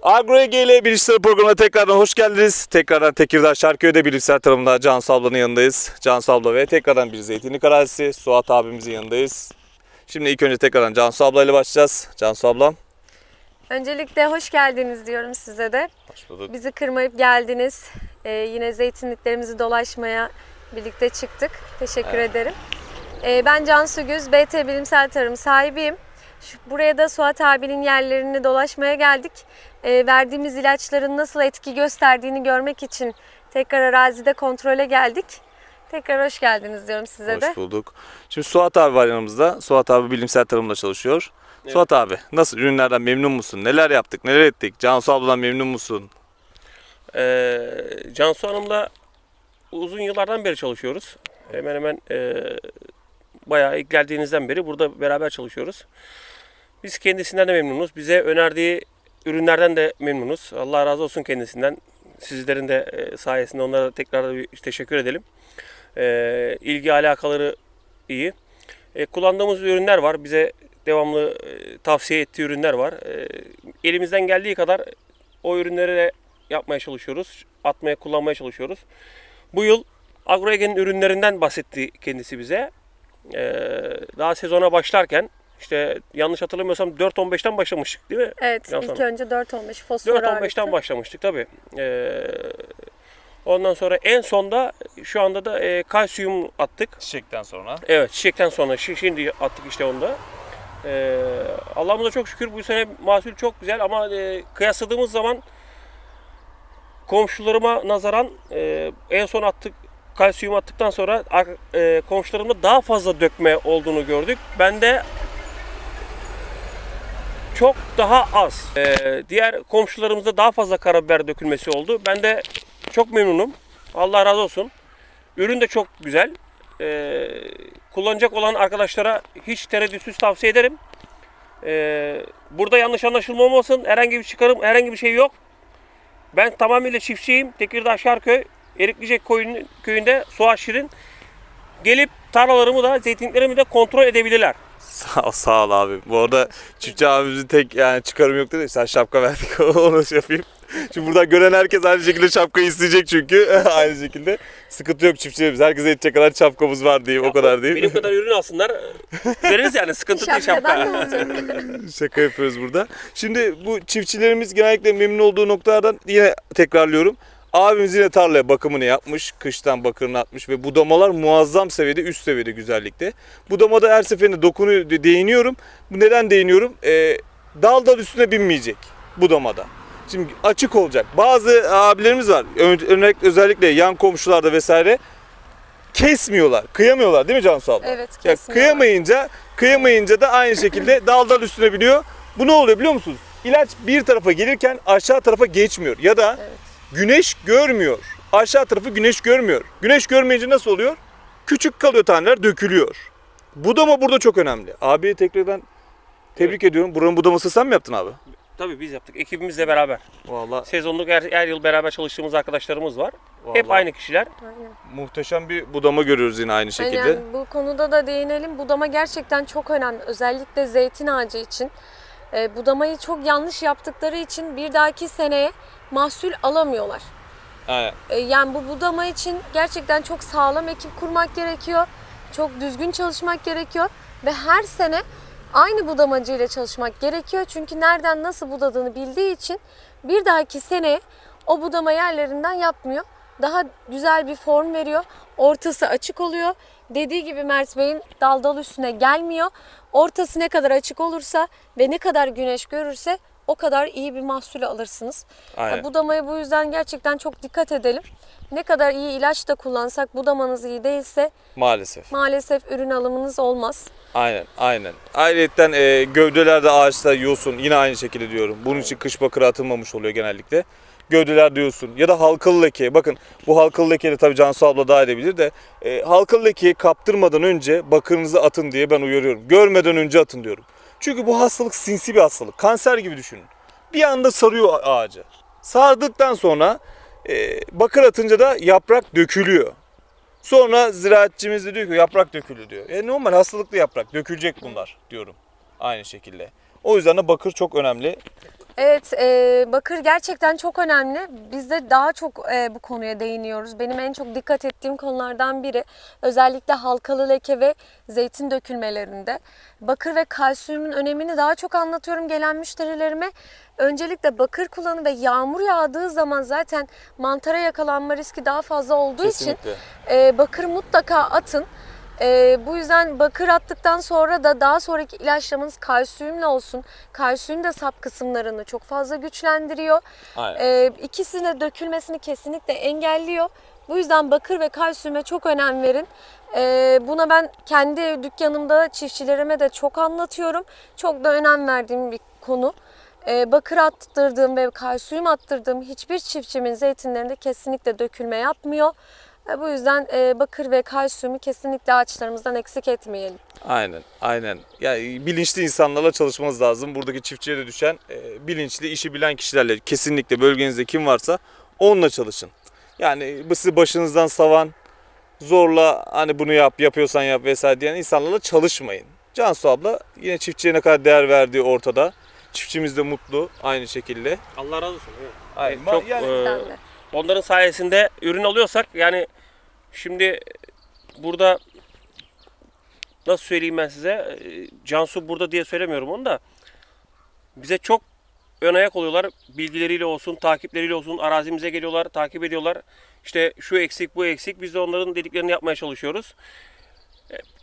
AgroEG ile Bilinçli programına tekrardan hoş geldiniz. Tekrardan Tekirdağ Şarköy'de bilimsel tarımda Cansu ablanın yanındayız. Cansu abla ve tekrardan bir zeytinlik arazisi Suat abimizin yanındayız. Şimdi ilk önce tekrardan Cansu ablayla başlayacağız. Cansu ablam. Öncelikle hoş geldiniz diyorum size de. Hoş bulduk. Bizi kırmayıp geldiniz. Yine zeytinliklerimizi dolaşmaya birlikte çıktık. Teşekkür ederim. Ben Cansu Güz, BT Bilimsel Tarım sahibiyim. Buraya da Suat abinin yerlerini dolaşmaya geldik. Verdiğimiz ilaçların nasıl etki gösterdiğini görmek için tekrar arazide kontrole geldik. Tekrar hoş geldiniz diyorum size de. Hoş bulduk. Şimdi Suat abi var yanımızda. Suat abi bilimsel tarımla çalışıyor. Evet. Suat abi nasıl, ürünlerden memnun musun? Neler yaptık, neler ettik? Cansu abladan memnun musun? Cansu Hanım'la uzun yıllardan beri çalışıyoruz. Hemen hemen bayağı ilk geldiğinizden beri burada beraber çalışıyoruz. Biz kendisinden de memnunuz. Bize önerdiği ürünlerden de memnunuz. Allah razı olsun kendisinden. Sizlerin de sayesinde onlara tekrar bir teşekkür edelim. İlgi alakaları iyi. Kullandığımız ürünler var. Bize devamlı tavsiye ettiği ürünler var. Elimizden geldiği kadar o ürünleri de yapmaya çalışıyoruz. Kullanmaya çalışıyoruz. Bu yıl AgroEG'nin ürünlerinden bahsetti kendisi bize. Daha sezona başlarken işte yanlış hatırlamıyorsam 4.15'ten başlamıştık değil mi? Evet, ilk önce 4.15 fosfor 4.15'ten başlamıştık tabii. Ondan sonra en sonda şu anda da kalsiyum attık. Çiçekten sonra. Evet, çiçekten sonra şimdi attık işte onu da. Allah'ımıza çok şükür bu sene mahsul çok güzel ama kıyasladığımız zaman komşularıma nazaran en son kalsiyum attıktan sonra komşularımda daha fazla dökme olduğunu gördük. Bende çok daha az. Diğer komşularımızda daha fazla karabiber dökülmesi oldu. Ben de çok memnunum. Allah razı olsun. Ürün de çok güzel. Kullanacak olan arkadaşlara hiç tereddütsüz tavsiye ederim. Burada yanlış anlaşılma olmasın. Herhangi bir çıkarım, herhangi bir şey yok. Ben tamamıyla çiftçiyim. Tekirdağ Şarköy, Eriklicek köyünde Suat Şirin. Gelip tarlalarımı da, zeytinliklerimi de kontrol edebilirler. Sağ ol abi. Bu arada çiftçi abimizin tek yani çıkarım yok dedi. Sen şapka verdik onu yapayım. Şimdi buradan gören herkes aynı şekilde şapkayı isteyecek çünkü aynı şekilde. Sıkıntı yok çiftçilerimiz. Herkese yetecek kadar şapkamız var diyeyim, o kadar değil. Benim kadar ürün alsınlar. Veririz yani, sıkıntı değil şapka. Şaka yapıyoruz burada. Şimdi bu çiftçilerimiz genellikle memnun olduğu noktalardan yine tekrarlıyorum. Abimiz yine tarlaya bakımını yapmış, kıştan bakırını atmış ve budamalar muazzam seviyede, üst seviyede güzellikte. Budamada her seferinde değiniyorum. Neden değiniyorum? Dal üstüne binmeyecek budamada. Şimdi açık olacak. Bazı abilerimiz var, özellikle yan komşularda vesaire kesmiyorlar, kıyamıyorlar değil mi Cansu abla? Evet, kesmiyorlar. Kıyamayınca da aynı şekilde dal üstüne biniyor. Bu ne oluyor biliyor musunuz? İlaç bir tarafa gelirken aşağı tarafa geçmiyor ya da güneş görmüyor. Aşağı tarafı güneş görmüyor. Güneş görmeyince nasıl oluyor? Küçük kalıyor, taneler dökülüyor. Budama burada çok önemli. Abiye tekrardan tebrik ediyorum. Buranın budaması sen mi yaptın abi? Tabii biz yaptık. Ekibimizle beraber. Vallahi sezonluk her yıl beraber çalıştığımız arkadaşlarımız var. Hep aynı kişiler. Aynen. Muhteşem bir budama görüyoruz yine aynı şekilde. Aynen. Bu konuda da değinelim. Budama gerçekten çok önemli. Özellikle zeytin ağacı için. Budamayı çok yanlış yaptıkları için bir dahaki seneye mahsul alamıyorlar. Aynen. Yani bu budama için gerçekten çok sağlam ekip kurmak gerekiyor. Çok düzgün çalışmak gerekiyor. Ve her sene aynı budamacı ile çalışmak gerekiyor. Çünkü nereden nasıl budadığını bildiği için bir dahaki sene o budama yerlerinden yapmıyor. Daha güzel bir form veriyor. Ortası açık oluyor. Dediği gibi Mert Bey'in dal üstüne gelmiyor. Ortası ne kadar açık olursa ve ne kadar güneş görürse o kadar iyi bir mahsul alırsınız. Aynen. Budamaya bu yüzden gerçekten çok dikkat edelim. Ne kadar iyi ilaç da kullansak budamanız iyi değilse maalesef ürün alımınız olmaz. Aynen. Ayrıca gövdelerde ağaçta yosun, yine aynı şekilde diyorum. Bunun için kış bakırı atılmamış oluyor genellikle. Gövdelerde yosun ya da halkalı leke. Bakın bu halkalı lekeyi tabii Cansu abla daha edebilir de halkalı lekeyi kaptırmadan önce bakırınızı atın diye ben uyarıyorum. Görmeden önce atın diyorum. Çünkü bu hastalık sinsi bir hastalık. Kanser gibi düşünün. Bir anda sarıyor ağacı. Sardıktan sonra bakır atınca da yaprak dökülüyor. Sonra ziraatçimiz de diyor ki yaprak dökülü diyor. Normal hastalıklı yaprak dökülecek bunlar diyorum. Aynı şekilde. O yüzden de bakır çok önemli. Evet, bakır gerçekten çok önemli. Biz de daha çok bu konuya değiniyoruz. Benim en çok dikkat ettiğim konulardan biri özellikle halkalı leke ve zeytin dökülmelerinde. Bakır ve kalsiyumun önemini daha çok anlatıyorum gelen müşterilerime. Öncelikle bakır kullanın ve yağmur yağdığı zaman zaten mantara yakalanma riski daha fazla olduğu Kesinlikle. için bakır mutlaka atın. Bu yüzden bakır attıktan sonra da daha sonraki ilaçlamanız kalsiyumla olsun. Kalsiyum da sap kısımlarını çok fazla güçlendiriyor. Aynen. İkisine dökülmesini kesinlikle engelliyor. Bu yüzden bakır ve kalsiyume çok önem verin. Buna ben kendi dükkanımda çiftçilerime de çok anlatıyorum. Çok da önem verdiğim bir konu. Bakır attırdığım ve kalsiyum attırdığım hiçbir çiftçimin zeytinlerinde kesinlikle dökülme yapmıyor. Bu yüzden bakır ve kalsiyumu kesinlikle ağaçlarımızdan eksik etmeyelim. Aynen, aynen. Yani bilinçli insanlarla çalışmanız lazım. Buradaki çiftçiye de düşen bilinçli, işi bilen kişilerle kesinlikle bölgenizde kim varsa onunla çalışın. Yani bu sizi başınızdan savan, zorla hani bunu yap, yapıyorsan yap vesaire diyen insanlarla çalışmayın. Cansu abla yine çiftçiye ne kadar değer verdiği ortada. Çiftçimiz de mutlu aynı şekilde. Allah razı olsun. Evet. Aynen. Çok, Yani- Sizden de. onların sayesinde ürün alıyorsak yani şimdi burada nasıl söyleyeyim ben size, Cansu burada diye söylemiyorum onu da, bize çok ön ayak oluyorlar, bilgileriyle olsun, takipleriyle olsun, arazimize geliyorlar, takip ediyorlar. İşte şu eksik, bu eksik, biz de onların dediklerini yapmaya çalışıyoruz.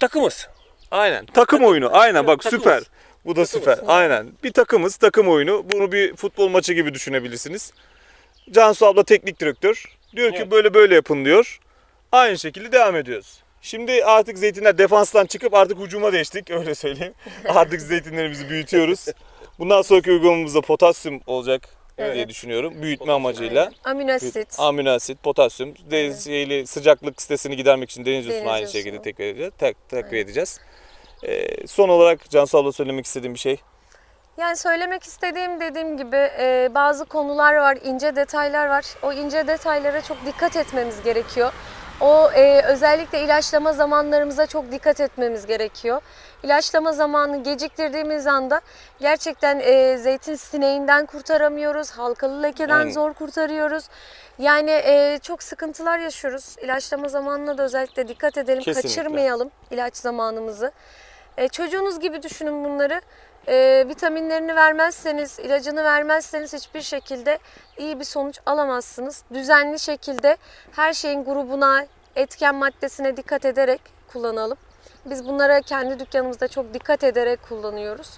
Takımız. Aynen. Takım oyunu. Aynen bak Takımız. süper. Bu da süper. Aynen. Bir takımız, takım oyunu. Bunu bir futbol maçı gibi düşünebilirsiniz. Cansu abla teknik direktör. Diyor ki Evet. böyle böyle yapın diyor. Aynı şekilde devam ediyoruz. Şimdi artık zeytinler defanstan çıkıp artık hücuma geçtik öyle söyleyeyim. Artık zeytinlerimizi büyütüyoruz. Bundan sonraki uygulamamızda potasyum olacak diye Evet. düşünüyorum. Büyütme amacıyla. Amino asit. Amino asit, potasyum, sıcaklık sitesini gidermek için deniz yosunu Deniz aynı yosunu. şekilde takviye edeceğiz. Son olarak Cansu abla söylemek istediğim bir şey. Yani söylemek istediğim dediğim gibi bazı konular var, ince detaylar var. O ince detaylara çok dikkat etmemiz gerekiyor. Özellikle ilaçlama zamanlarımıza çok dikkat etmemiz gerekiyor. İlaçlama zamanını geciktirdiğimiz anda gerçekten zeytin sineğinden kurtaramıyoruz, halkalı lekeden Aynen. zor kurtarıyoruz. Yani çok sıkıntılar yaşıyoruz. İlaçlama zamanına da özellikle dikkat edelim, Kesinlikle. kaçırmayalım ilaç zamanımızı. Çocuğunuz gibi düşünün bunları. Vitaminlerini vermezseniz, ilacını vermezseniz hiçbir şekilde iyi bir sonuç alamazsınız. Düzenli şekilde her şeyin grubuna, etken maddesine dikkat ederek kullanalım. Biz bunlara kendi dükkanımızda çok dikkat ederek kullanıyoruz.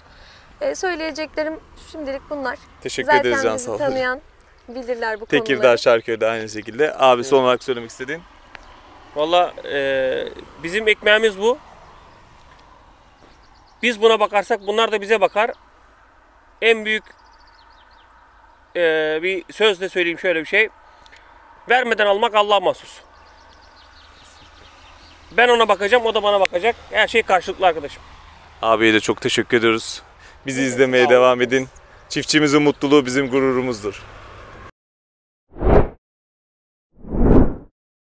Söyleyeceklerim şimdilik bunlar. Teşekkür Zaten ederiz bizi Cansu abla. tanıyan bilirler bu Tekirdağ konuları. Şarköy'de aynı şekilde. Abi son olarak söylemek istediğin? Valla bizim ekmeğimiz bu. Biz buna bakarsak bunlar da bize bakar. En büyük bir sözle söyleyeyim şöyle bir şey. Vermeden almak Allah'a mahsus. Ben ona bakacağım, o da bana bakacak. Her şey karşılıklı arkadaşım. Abiye de çok teşekkür ediyoruz. Bizi Biz de izlemeye sağ olun. devam edin. Çiftçimizin mutluluğu bizim gururumuzdur.